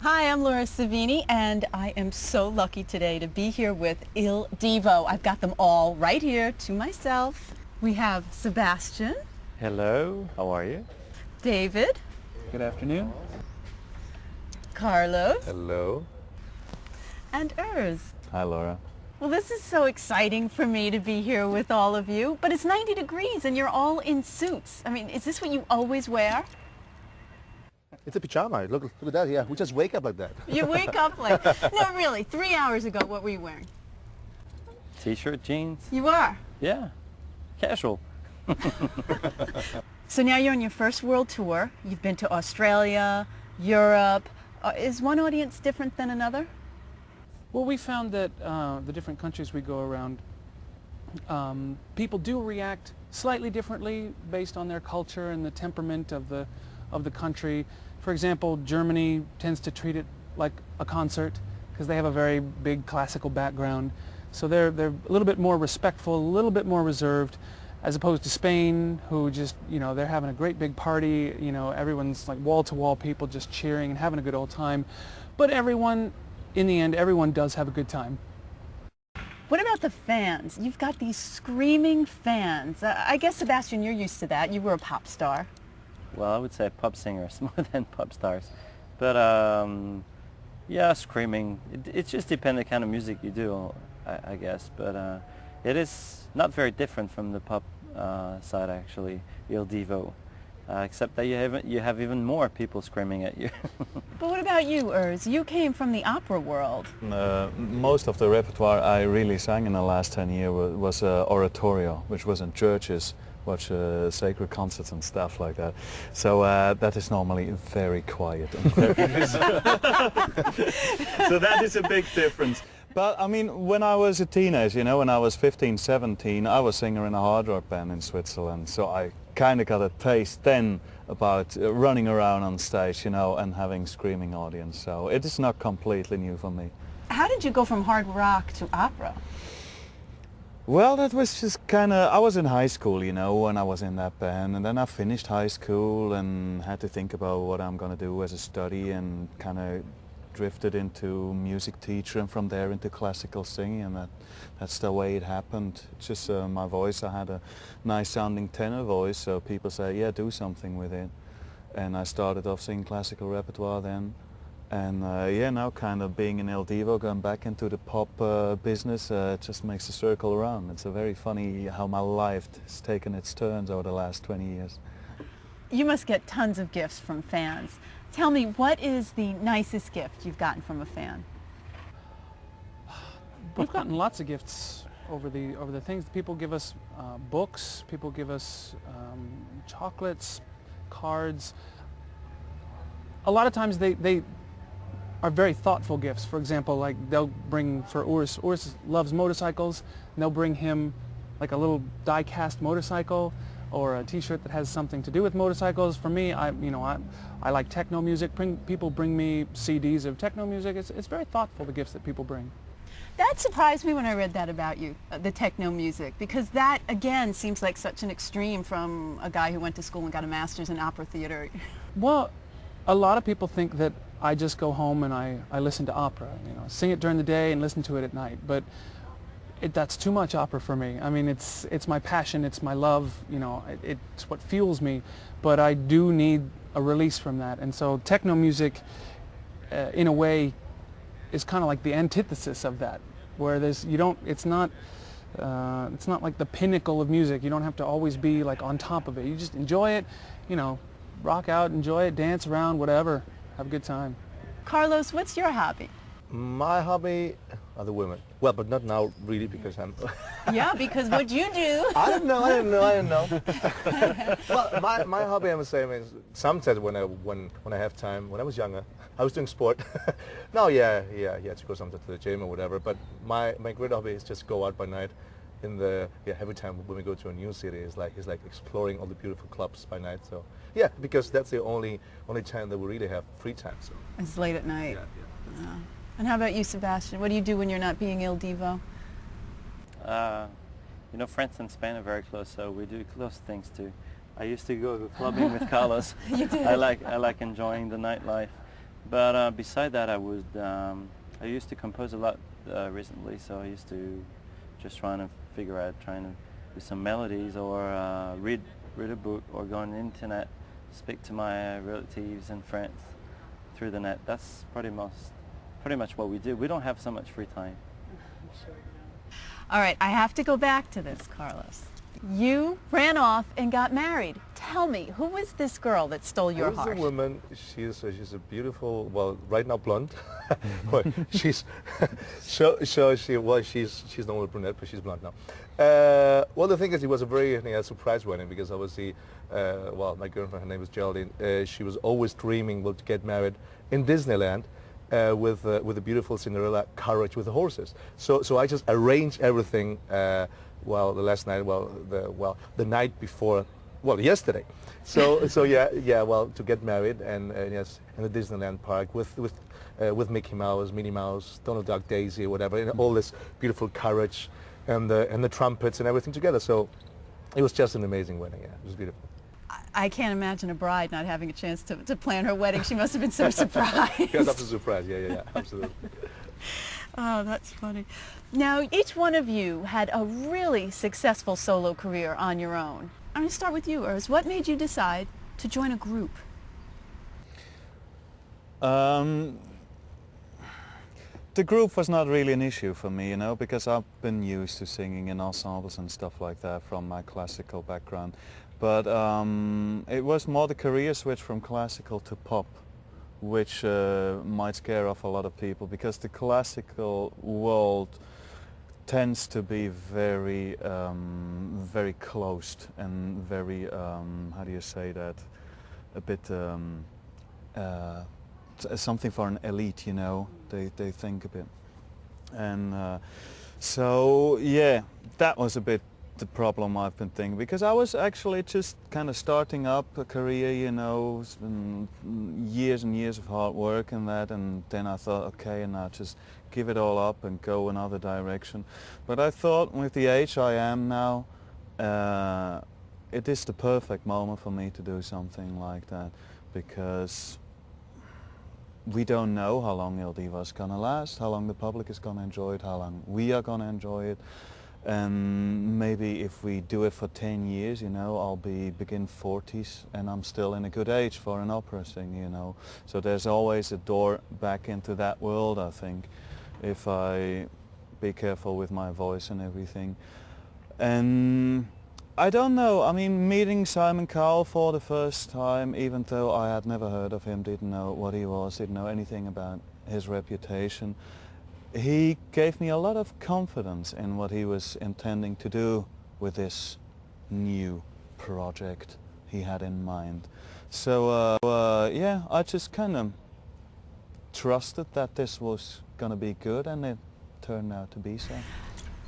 Hi, I'm Laura Savini, and I am so lucky today to be here with Il Divo. I've got them all right here to myself. We have Sebastian. Hello, how are you? David. Good afternoon. Carlos. Hello. And Urs. Hi, Laura. Well, this is so exciting for me to be here with all of you, but it's 90 degrees and you're all in suits. I mean, is this what you always wear? It's a pajama. Look at that. Yeah, we just wake up like that. You wake up like, no, really, 3 hours ago, what were you wearing? T-shirt, jeans? You are. Yeah, casual. So now you're on your first world tour. You've been to Australia, Europe. Is one audience different than another? Well, we found that the different countries we go around, people do react slightly differently based on their culture and the temperament of the country. For example, Germany tends to treat it like a concert because they have a very big classical background. So they're a little bit more respectful, a little bit more reserved, as opposed to Spain, who just, they're having a great big party. Everyone's like wall-to-wall people just cheering and having a good old time. But everyone, in the end, everyone does have a good time. What about the fans? You've got these screaming fans. I guess, Sebastian, you're used to that. You were a pop star. Well, I would say pop singers more than pop stars. But yeah, screaming. It just depends the kind of music you do, I guess. But it is not very different from the pop side, actually, Il Divo. Except that you have even more people screaming at you. But what about you, Urs? You came from the opera world. Most of the repertoire I really sang in the last 10 years was oratorio, which was in churches, watch sacred concerts and stuff like that. So that is normally very quiet. And very so that is a big difference. But I mean, when I was a teenager, when I was 15, 17, I was singer in a hard rock band in Switzerland. So I kind of got a taste then about running around on stage, and having screaming audience. So it is not completely new for me. How did you go from hard rock to opera? Well, that was just kind of, I was in high school, when I was in that band, and then I finished high school and had to think about what I'm going to do as a study, and kind of drifted into music teacher, and from there into classical singing, and that's the way it happened. It's just my voice. I had a nice sounding tenor voice, so people say, yeah, do something with it. And I started off singing classical repertoire then. And yeah, now kind of being in Il Divo, going back into the pop business, it just makes a circle around. It's a very funny how my life has taken its turns over the last 20 years. You must get tons of gifts from fans. Tell me, what is the nicest gift you've gotten from a fan? We've gotten lots of gifts over the things. People give us books, people give us chocolates, cards. A lot of times they are very thoughtful gifts. For example, like they'll bring, for Urs loves motorcycles, and they'll bring him like a little die-cast motorcycle or a t-shirt that has something to do with motorcycles. For me, I like techno music. People bring me CDs of techno music. It's very thoughtful, the gifts that people bring. That surprised me when I read that about you, the techno music, because that, again, seems like such an extreme from a guy who went to school and got a master's in opera theater. Well, a lot of people think that I just go home and I listen to opera, sing it during the day and listen to it at night. But that's too much opera for me. I mean, it's my passion, it's my love, it's what fuels me. But I do need a release from that. And so techno music, in a way, is kind of like the antithesis of that, where it's not like the pinnacle of music. You don't have to always be like on top of it. You just enjoy it, rock out, enjoy it, dance around, whatever, have a good time. Carlos, what's your hobby? My hobby are the women. Well, but not now really, because I'm... Yeah, because what you do... I don't know. Well, my hobby, I must say, is sometimes when I have time. When I was younger, I was doing sport. No, yeah, you had to go sometimes to the gym or whatever. But my great hobby is just go out by night. Every time when we go to a new city, it's like exploring all the beautiful clubs by night. So yeah, because that's the only time that we really have free time. So. It's late at night. Yeah. And how about you, Sebastian? What do you do when you're not being Il Divo? France and Spain are very close, so we do close things too. I used to go clubbing with Carlos. You did? I like enjoying the nightlife. But beside that, I used to compose a lot recently, so I used to just trying to do some melodies or read a book or go on the internet, speak to my relatives and friends through the net. That's pretty much what we do. We don't have so much free time. All right, I have to go back to this, Carlos. You ran off and got married. Tell me, who was this girl that stole your heart? There's a woman. She's a beautiful. Well, right now blonde. Well, she's she's not a brunette, but she's blonde now. Well, the thing is, it was a very surprise wedding because obviously, well, my girlfriend, her name was Geraldine. She was always dreaming to get married in Disneyland. With the beautiful Cinderella carriage with the horses. So I just arranged everything. Well, the last night. The night before. Well, yesterday. So yeah. Well, to get married and yes, in the Disneyland park with Mickey Mouse, Minnie Mouse, Donald Duck, Daisy, whatever, and all this beautiful carriage and the trumpets and everything together. So it was just an amazing wedding. Yeah, it was beautiful. I can't imagine a bride not having a chance to plan her wedding. She must have been so surprised. Yeah, that's a surprise. Yeah, absolutely. Oh, that's funny. Now, each one of you had a really successful solo career on your own. I'm going to start with you, Urs. What made you decide to join a group? The group was not really an issue for me, because I've been used to singing in ensembles and stuff like that from my classical background. But it was more the career switch from classical to pop, which might scare off a lot of people because the classical world tends to be very, very closed and very, how do you say that, a bit something for an elite, they think a bit. And so, yeah, that was a bit the problem I've been thinking, because I was actually just kind of starting up a career, years and years of hard work and that, and then I thought, okay, and now just give it all up and go another direction. But I thought with the age I am now, it is the perfect moment for me to do something like that, because we don't know how long Il Divo is going to last, how long the public is going to enjoy it, how long we are going to enjoy it. And maybe if we do it for 10 years, I'll begin 40s and I'm still in a good age for an opera sing, So there's always a door back into that world, I think, if I be careful with my voice and everything. And I don't know, I mean, meeting Simon Cowell for the first time, even though I had never heard of him, didn't know what he was, didn't know anything about his reputation, he gave me a lot of confidence in what he was intending to do with this new project he had in mind. So yeah, I just kind of trusted that this was going to be good, and it turned out to be so.